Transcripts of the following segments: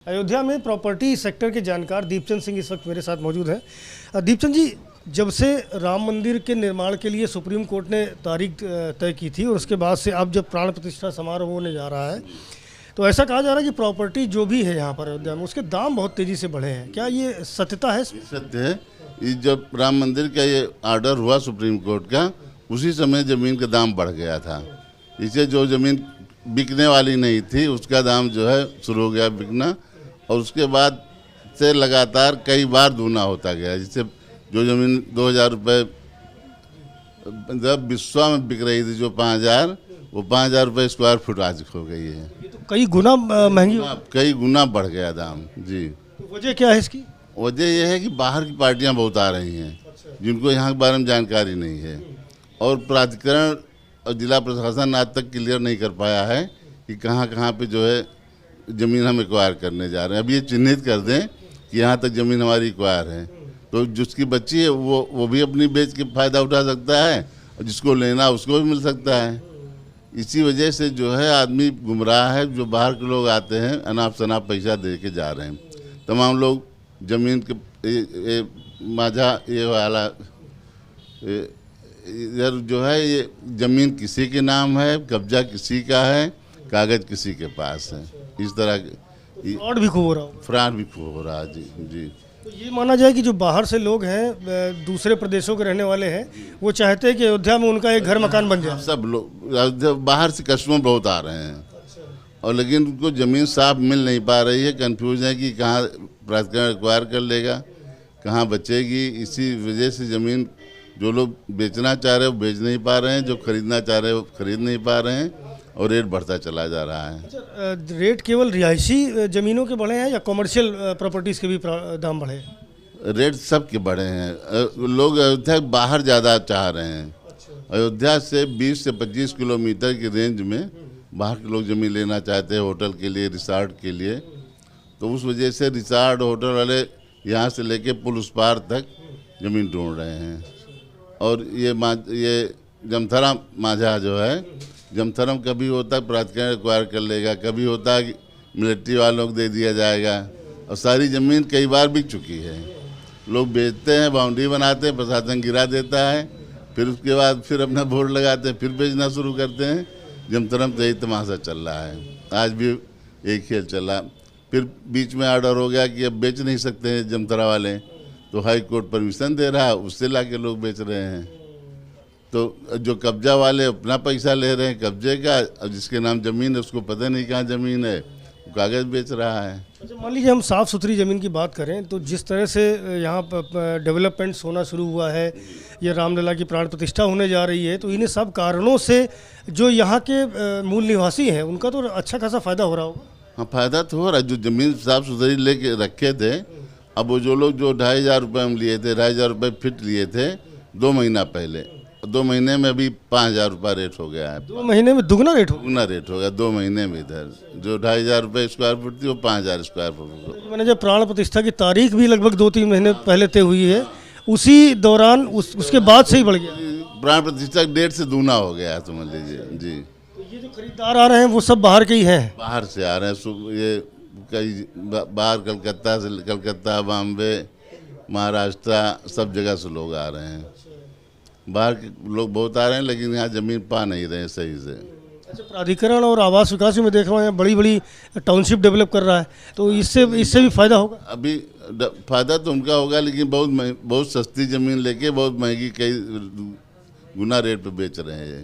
अयोध्या में property sector के जानकार दीपचंद सिंह इस वक्त मेरे साथ मौजूद हैं। दीपचंद जी, जब से राम मंदिर के निर्माण के लिए सुप्रीम कोर्ट ने तारीख तय की थी और उसके बाद से अब जब प्राण प्रतिष्ठा समारोह होने जा रहा है तो ऐसा कहा जा रहा है कि प्रॉपर्टी जो भी है यहाँ पर अयोध्या में उसके दाम बहुत तेज़ी से बढ़े हैं। क्या ये सत्यता है? सत्य है। ये जब राम मंदिर का ये ऑर्डर हुआ सुप्रीम कोर्ट का, उसी समय ज़मीन का दाम बढ़ गया था। इसे जो ज़मीन बिकने वाली नहीं थी उसका दाम जो है शुरू हो गया बिकना, और उसके बाद से लगातार कई बार दूना होता गया। जिससे जो ज़मीन 2000 रुपये जब विश्वा में बिक रही थी, जो 5000, वो 5000 रुपये स्क्वायर फुट आज हो गई है। ये तो कई गुना महंगी, कई गुना बढ़ गया दाम जी। तो वजह क्या है इसकी? वजह यह है कि बाहर की पार्टियां बहुत आ रही हैं जिनको यहाँ के बारे में जानकारी नहीं है, और प्राधिकरण और जिला प्रशासन आज तक क्लियर नहीं कर पाया है कि कहाँ कहाँ पे जो है ज़मीन हम एक्वायर करने जा रहे हैं। अब ये चिन्हित कर दें कि यहाँ तक ज़मीन हमारी एक्वायर है, तो जिसकी बच्ची है वो भी अपनी बेच के फ़ायदा उठा सकता है, और जिसको लेना उसको भी मिल सकता है। इसी वजह से जो है आदमी गुमराह है। जो बाहर के लोग आते हैं अनाप शनाप पैसा दे के जा रहे हैं। तमाम लोग ज़मीन के माझा ये वाला इधर जो है, ये ज़मीन किसी के नाम है, कब्जा किसी का है, कागज़ किसी के पास है। इस तरह फ्रॉड भी खूब हो रहा हो। फ्रॉड भी खूब हो रहा है जी जी। तो ये माना जाए कि जो बाहर से लोग हैं, दूसरे प्रदेशों के रहने वाले हैं, वो चाहते हैं कि अयोध्या में उनका एक घर मकान बन जाए। सब लोग बाहर से कस्टमर बहुत आ रहे हैं, और लेकिन उनको ज़मीन साफ मिल नहीं पा रही है। कंफ्यूज है कि कहाँ प्राधिकरण एक्वायर कर लेगा, कहाँ बचेगी। इसी वजह से ज़मीन जो लोग बेचना चाह रहे हैं वो बेच नहीं पा रहे हैं, जो खरीदना चाह रहे हैं वो खरीद नहीं पा रहे हैं, और रेट बढ़ता चला जा रहा है। अच्छा, रेट केवल रिहायशी ज़मीनों के बढ़े हैं या कमर्शियल प्रॉपर्टीज़ के भी दाम बढ़े हैं? रेट सब के बढ़े हैं। लोग अयोध्या बाहर ज़्यादा चाह रहे हैं। अयोध्या से 20 से 25 किलोमीटर की रेंज में बाहर के लोग ज़मीन लेना चाहते हैं होटल के लिए, रिसॉर्ट के लिए। तो उस वजह से रिसॉर्ट होटल वाले यहाँ से लेके पुल उस पार तक ज़मीन ढूंढ रहे हैं। और ये जमथरा माझा जो है, जमथरम कभी होता है प्राधिकरण एक्वायर कर लेगा, कभी होता है मिलिट्री वालों को दे दिया जाएगा, और सारी ज़मीन कई बार बिक चुकी है। लोग बेचते हैं, बाउंड्री बनाते हैं, प्रशासन गिरा देता है, फिर उसके बाद फिर अपना बोर्ड लगाते हैं, फिर बेचना शुरू करते हैं। जमथरम तो यही तमाशा चल रहा है। आज भी एक खेल चला, फिर बीच में ऑर्डर हो गया कि अब बेच नहीं सकते हैं जमथरा वाले, तो हाई कोर्ट परमिशन दे रहा है, उससे ला के लोग बेच रहे हैं। तो जो कब्जा वाले अपना पैसा ले रहे हैं कब्जे का, और जिसके नाम ज़मीन है उसको पता नहीं कहाँ ज़मीन है, वो कागज़ बेच रहा है। अच्छा, मान लीजिए हम साफ़ सुथरी ज़मीन की बात करें तो जिस तरह से यहाँ पर डेवलपमेंट्स होना शुरू हुआ है, ये रामलला की प्राण प्रतिष्ठा होने जा रही है, तो इन्हें सब कारणों से जो यहाँ के मूल निवासी हैं उनका तो अच्छा खासा फ़ायदा हो रहा होगा। हाँ, फ़ायदा तो हो रहा है। जो ज़मीन साफ़ सुथरी लेके रखे थे, अब वो जो लोग जो 2500 रुपये में लिए थे, 2500 रुपये फिट लिए थे 2 महीना पहले, 2 महीने में अभी 5000 रुपये रेट हो गया है। 2 महीने में दुगना रेट हो गया 2 महीने में। इधर जो 2500 रुपये स्क्वायर फुट थी वो 5000 स्क्वायर फुट। मैंने जब प्राण प्रतिष्ठा की तारीख भी लगभग 2-3 महीने पहले तय हुई है, उसी दौरान उसके बाद से ही बढ़ गया। प्राण प्रतिष्ठा डेट से दूना हो गया है, समझ लीजिए जी। तो ये जो खरीदार आ रहे हैं वो सब बाहर के ही हैं? बाहर से आ रहे हैं। ये कई बाहर कलकत्ता, बॉम्बे, महाराष्ट्र, सब जगह से लोग आ रहे हैं। बाहर के लोग बहुत आ रहे हैं, लेकिन यहाँ ज़मीन पा नहीं रहे हैं सही से। अच्छा, प्राधिकरण और आवास विकास में देख रहा हूँ बड़ी बड़ी टाउनशिप डेवलप कर रहा है, तो इससे भी फ़ायदा होगा? अभी फ़ायदा तो उनका होगा, लेकिन बहुत सस्ती ज़मीन लेके बहुत महंगी कई गुना रेट पे बेच रहे हैं।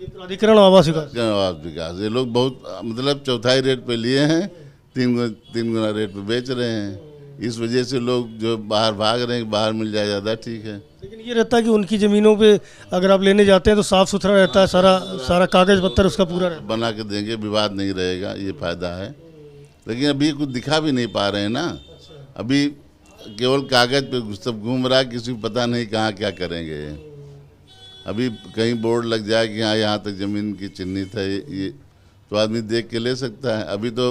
ये प्राधिकरण आवास विकास ये लोग बहुत मतलब चौथाई रेट पे लिए हैं, 3 गुना रेट पे बेच रहे हैं। इस वजह से लोग जो बाहर भाग रहे हैं, बाहर मिल जाए ज़्यादा ठीक है। लेकिन ये रहता है कि उनकी ज़मीनों पे अगर आप लेने जाते हैं तो साफ़ सुथरा रहता है, सारा कागज़ पत्तर उसका पूरा रहता है। बना के देंगे, विवाद नहीं रहेगा, ये फ़ायदा है। लेकिन अभी कुछ दिखा भी नहीं पा रहे हैं ना। अभी केवल कागज़ पे सब घूम रहा है, किसी को पता नहीं कहाँ क्या करेंगे। अभी कहीं बोर्ड लग जाए कि हाँ यहाँ तक ज़मीन की चिन्हित है, ये तो आदमी देख के ले सकता है। अभी तो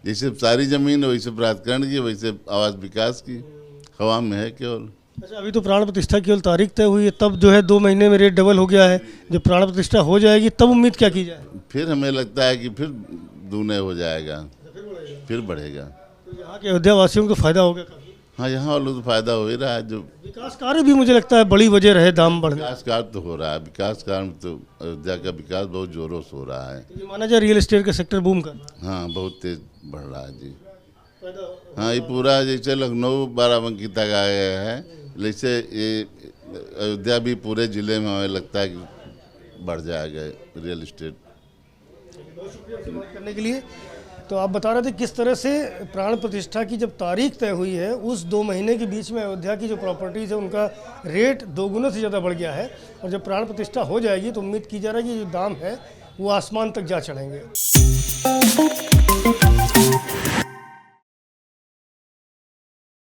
जैसे सारी ज़मीन है वैसे प्राधिकरण की, वैसे आवास विकास की हवा में है केवल। अच्छा, अभी तो प्राण प्रतिष्ठा केवल तारीख तय हुई है, तब जो है 2 महीने में रेट डबल हो गया है। जब प्राण प्रतिष्ठा हो जाएगी तब उम्मीद क्या की जाए? फिर हमें लगता है कि फिर दूने हो जाएगा, फिर बढ़ेगा। तो तो यहाँ के अयोध्या वासियों को तो फायदा हो गया काफी। हाँ, यहाँ वालों को तो फायदा हो ही रहा है। जो विकास कार्य भी मुझे लगता है बड़ी वजह रहे दाम बढ़ने। विकास कार्य तो हो रहा है, विकास कार्य में तो अयोध्या का विकास बहुत जोरों से हो रहा है। तो ये माना जाए रियल एस्टेट का सेक्टर बूम कर रहा है। हाँ, बहुत तेज बढ़ रहा है जी। फायदा हो- हाँ, ये पूरा जैसे लखनऊ बाराबंकी तक आ गया है, जैसे ये अयोध्या भी पूरे ज़िले में हमें लगता है कि बढ़ जाएगा रियल एस्टेट। बहुत शुक्रिया आपसे बात करने के लिए। तो आप बता रहे थे किस तरह से प्राण प्रतिष्ठा की जब तारीख तय हुई है उस 2 महीने के बीच में अयोध्या की जो प्रॉपर्टीज़ है उनका रेट 2 गुना से ज़्यादा बढ़ गया है, और जब प्राण प्रतिष्ठा हो जाएगी तो उम्मीद की जा रही है कि जो दाम है वो आसमान तक जा चढ़ेंगे।